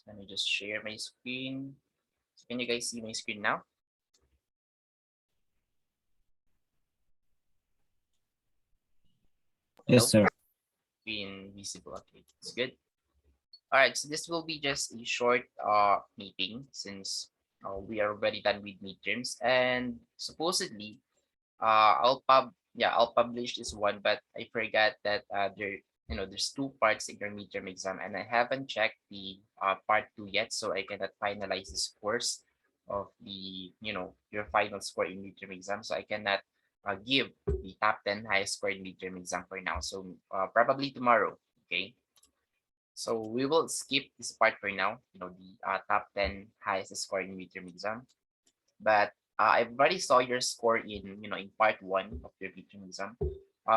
Let me just share my screen. So can you guys see my screen now? Yes, Hello? sir. Screen visible. Okay, it's good. All right, so this will be just a short meeting since we are already done with midterms, and supposedly I'll publish this one, but I forgot that there's two parts in your midterm exam, and I haven't checked the part two yet, so I cannot finalize the scores of the your final score in midterm exam, so I cannot give the top 10 highest score in midterm exam for now. So probably tomorrow. Okay. So we will skip this part for now, the top 10 highest score in midterm exam. But I already saw your score in part one of your midterm exam.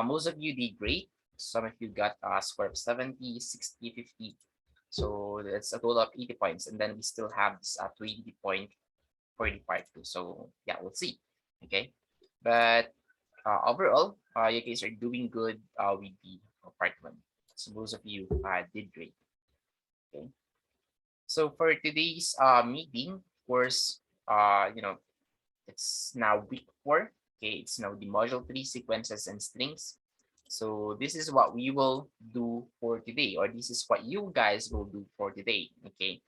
Most of you did great. Some of you got a score of 70, 60, 50. So that's a total of 80 points. And then we still have this 20 point for the part two. So yeah, we'll see. Okay. But overall, you guys are doing good with the part one. So most of you did great. Okay. So for today's meeting, of course, it's now week 4. Okay, it's now the module 3 sequences and strings. So this is what we will do for today, or this is what you guys will do for today. Okay.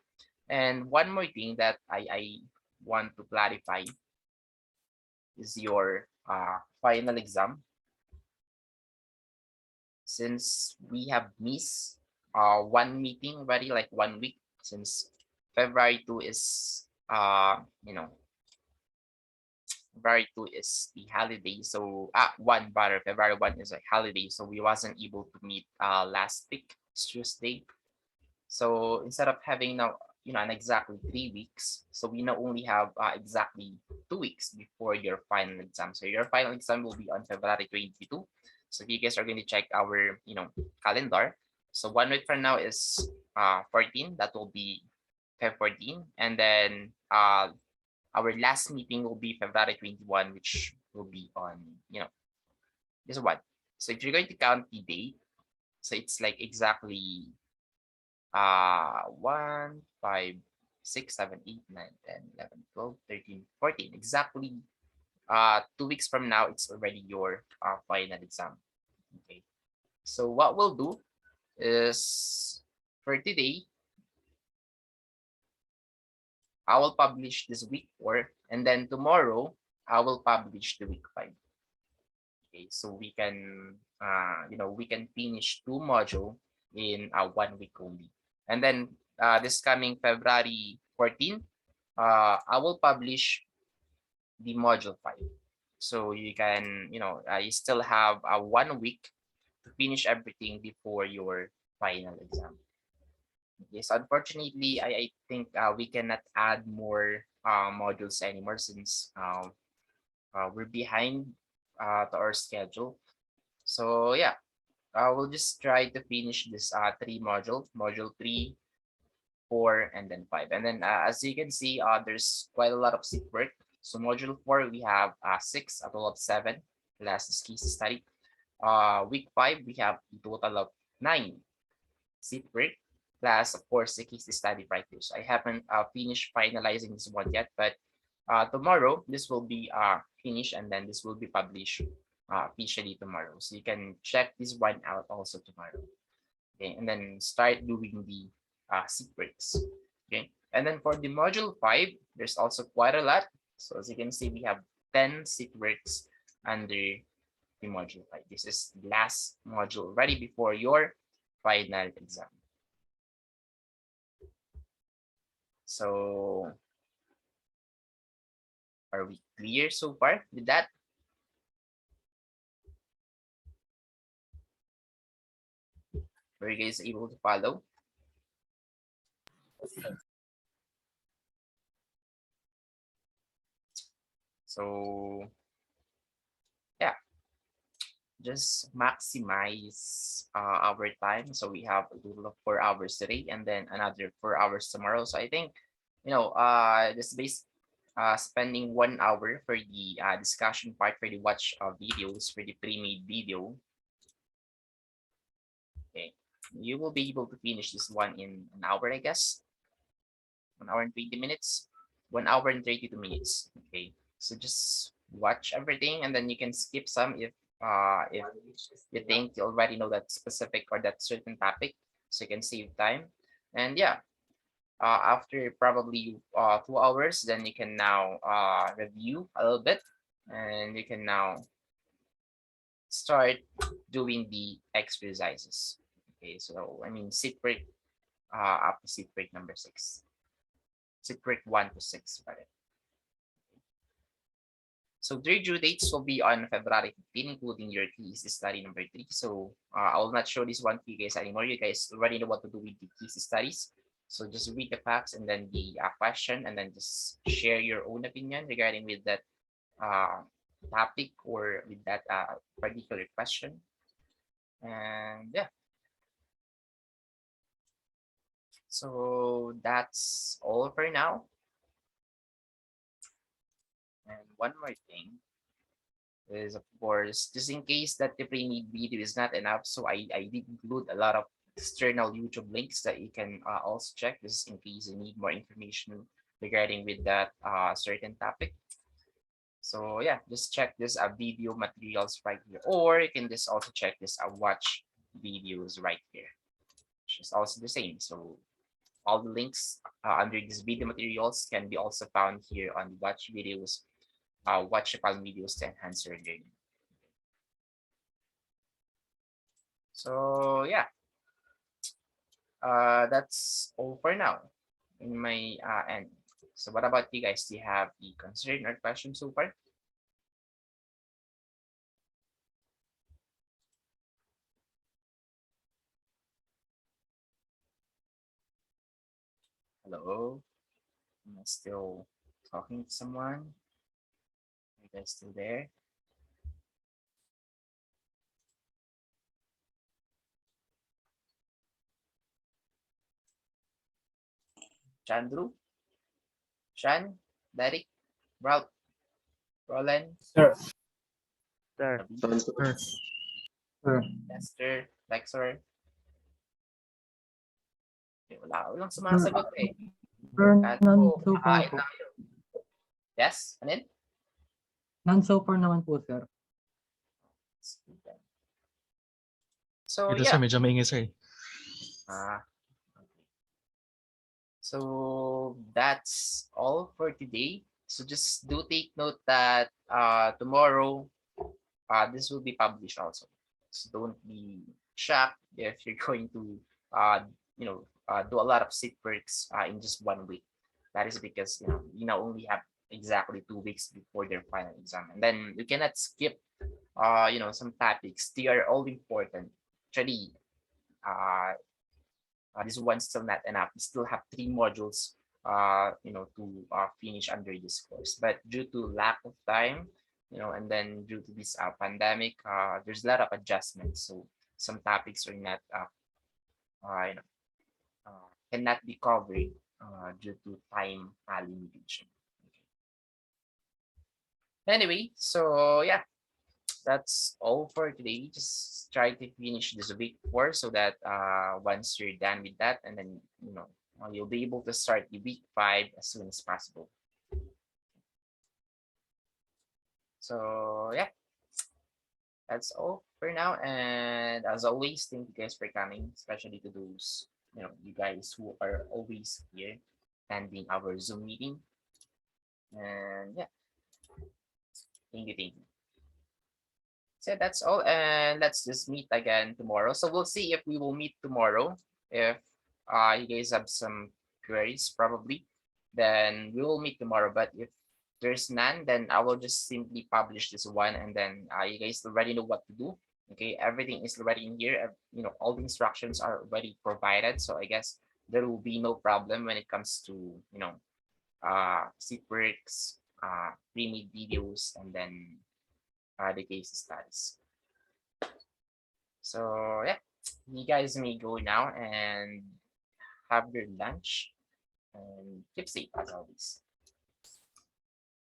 And one more thing that I want to clarify is your final exam. Since we have missed one meeting already, like 1 week, since February 2 is February 2 is the holiday. So one rather February 1 is a holiday. So we wasn't able to meet last week, Tuesday. So instead of having now an exactly 3 weeks, so we now only have exactly 2 weeks before your final exam. So your final exam will be on February 22. So if you guys are going to check our calendar, so 1 week from now is 14. That will be February 14, and then our last meeting will be February 21, which will be on this one. So if you're going to count the date, so it's like exactly 1, 5, 6, 7, 8, 9, 10, 11, 12, 13, 14. Exactly 2 weeks from now, it's already your final exam. Okay. So what we'll do is for today, I will publish this week 4, and then tomorrow I will publish the week 5. Okay, so we can finish 2 module in 1 week only. And then this coming February 14, I will publish the module 5. So you can, you still have 1 week to finish everything before your final exam. Yes, unfortunately, I think we cannot add more modules anymore since we're behind to our schedule. So yeah, we'll just try to finish this 3 module, module 3, 4, and then 5. And then as you can see, there's quite a lot of seat work. So module 4, we have 6, a total of 7, plus this case study. Week 5, we have a total of 9 seat work, plus of course the case study practice. I haven't finished finalizing this one yet, but tomorrow this will be finished, and then this will be published officially tomorrow. So you can check this one out also tomorrow. Okay, and then start doing the secrets. Okay, and then for the module 5, there's also quite a lot. So as you can see, we have 10 secrets under the module 5. This is the last module ready before your final exam. So are we clear so far with that? Were you guys able to follow? So yeah, just maximize our time. So we have a total of 4 hours today, and then another 4 hours tomorrow. So I think just spending 1 hour for the discussion part for the watch videos for the pre-made video. Okay, you will be able to finish this one in an hour, I guess. 1 hour and 20 minutes, 1 hour and 32 minutes. Okay, so just watch everything, and then you can skip some if you think you already know that specific or that certain topic, so you can save time. And yeah, after probably 2 hours, then you can now review a little bit, and you can now start doing the exercises. Okay, so I mean sit break up to sit break number 6, sit break 1 to 6, rather. So their due dates will be on February 15, including your case study number 3. So I will not show this one to you guys anymore. You guys already know what to do with the case studies. So just read the facts and then the question, and then just share your own opinion regarding with that topic or with that particular question. And yeah, so that's all for now. And one more thing is, of course, just in case that the pre-made video is not enough, so I did include a lot of external YouTube links that you can also check, just in case you need more information regarding with that certain topic. So yeah, just check this video materials right here, or you can just also check this watch videos right here, which is also the same. So all the links under this video materials can be also found here on watch videos, watch Japan videos to enhance your learning. So yeah, that's all for now in my end. So what about you guys? Do you have the concern or question so far? Hello? Am I still talking to someone? Are you guys still there? Chandru? Shan? Derek? Ralph? Roland? Sir. Sir. David? Sir. Sir. Lester? Lexor? Okay, walang sumasagot eh. Sir, At none po, so far kain po. tayo. Yes? Ano yun? None so far naman po, sir. So Ito sir, yeah. medyo maingay sir. Okay. So that's all for today. So just do take note that tomorrow this will be published also. So don't be shocked if you're going to do a lot of sit works in just 1 week. That is because you now only have exactly 2 weeks before their final exam, and then you cannot skip some topics. They are all important. Actually, this one's still not enough. We still have 3 modules to finish under this course, but due to lack of time, and then due to this pandemic, there's a lot of adjustments. So some topics are not cannot be covered due to time limitation. Anyway, so yeah, that's all for today. Just try to finish this week 4 so that once you're done with that, and then you'll be able to start the week 5 as soon as possible. So yeah, that's all for now. And as always, thank you guys for coming, especially to those you guys who are always here attending our Zoom meeting. And yeah, thank you. So that's all, and let's just meet again tomorrow. So we'll see if we will meet tomorrow. If you guys have some queries, probably, then we will meet tomorrow. But if there's none, then I will just simply publish this one, and then you guys already know what to do. Okay, everything is already in here. All the instructions are already provided. So I guess there will be no problem when it comes to sit works, pre-made videos, and then the case studies. So yeah, you guys may go now and have your lunch, and keep safe as always.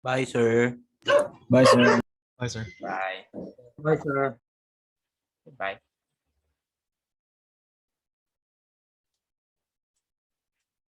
Bye, sir. Bye, sir. Bye sir. Bye. Bye, sir. Goodbye.